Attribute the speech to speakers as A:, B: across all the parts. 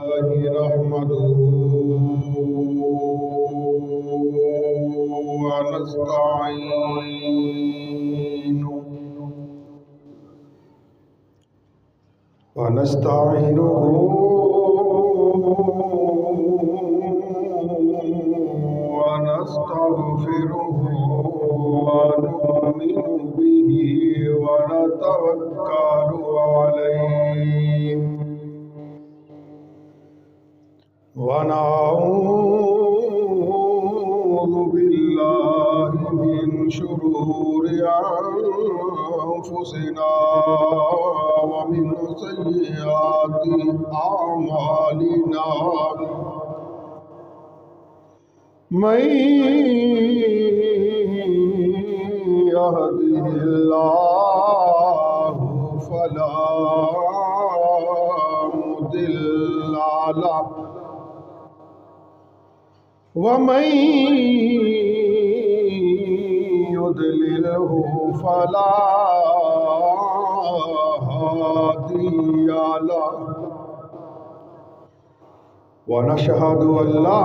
A: नहमदुहु व नस्तईनुहु व नस्तगफिरुहु व नुमिनु बिहि व नतवक्कलु अलैहि व नऊज़ु बिल्लाहि मिन शुरूरि अनफुसिना व मिन सय्यिआति अअमालिना मन यहदिहिल्लाहु फला मुदिल्ल लहु वमन युद्लिल्हु फला हादिय लहु वनशहदु अल्ला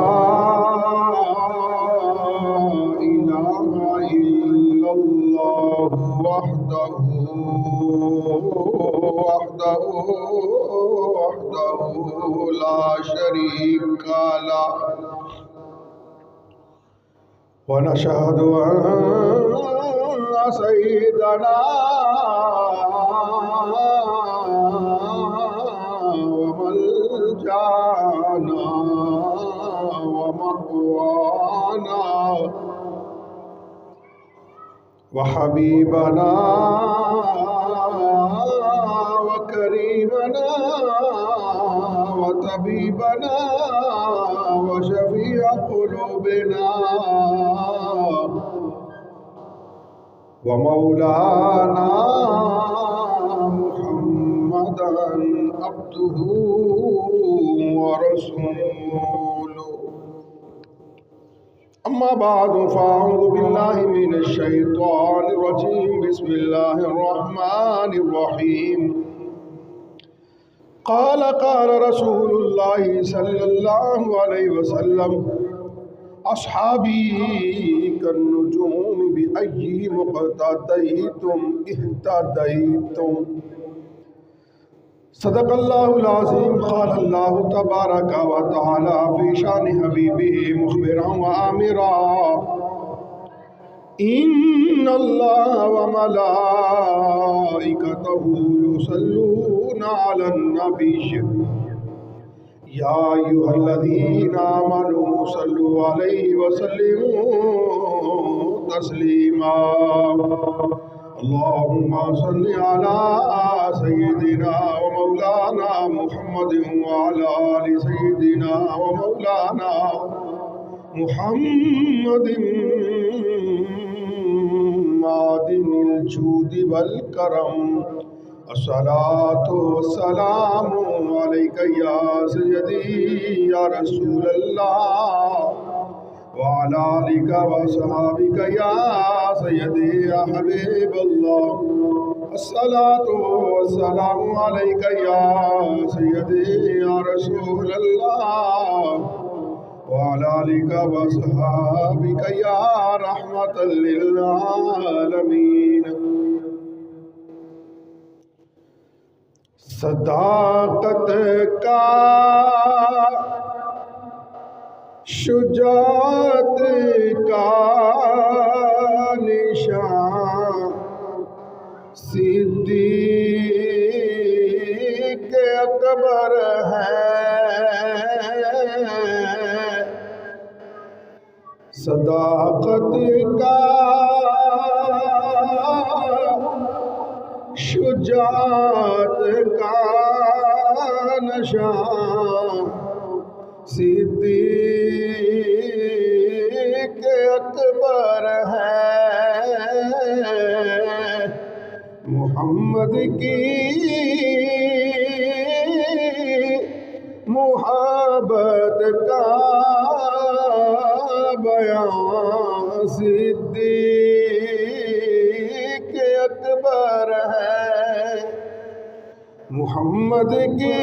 A: इलाहा इल्लल्लाहु वहदहु ला शरीका लहु वनशहदु अन्न सय्यदना व मल्जाना व मअवाना व हबीबना व करीमना व तबीबना व शफीअ क़ुलूबिना व मौलाना मुहम्मदन अब्दुहु व रसूलुहु अम्मा बादु फ़अऊज़ु बिल्लाहि मिनश शैतानिर रजीम बिस्मिल्लाहिर रहमानिर रहीम क़ाल रसूलुल्लाहि सल्लल्लाहु अलैहि वसल्लम अस्हाबी कन्नुजूम बिअय्यिहिम इक़्तदैतुम इह्तदैतुम सदक़ल्लाहुल अज़ीम क़ाल अल्लाहु तबारक व तआला फ़ी शान हबीबिही मुख़बिरन व आमिरा इन्नल्लाह व मलाइकतहु युसल्लूना अलन नबिय्य या अय्युहल्लज़ीना आमनू सल्लु अलैहि व सल्लिमू तस्लीमा अल्लाहुम्मा सल्लि अला सय्यिदिना व मौलाना मुहम्मदिन व अला आलि सय्यिदिना व मौलाना मुहम्मदिन मादिनिल जूदि वल करम अस्सलातु वस्सलामु अलैका या सय्यदी या रसूलल्लाह व अला आलिका व अस्हाबिका या सय्यदी या हबीबल्लाह अस्सलातु वस्सलामु अलैका या सय्यदी या रसूलल्लाह व अला आलिका व अस्हाबिका या रहमतल लिल आलमीन। सदाकत का शुजाअत का निशान सिद्दीक़ अकबर है। सदाकत का शुजाअत का निशान सिद्दीक़ अकबर है। मोहम्मद की मुहब्बत का बयान सिद्दीक़ अकबर है। मोहम्मद की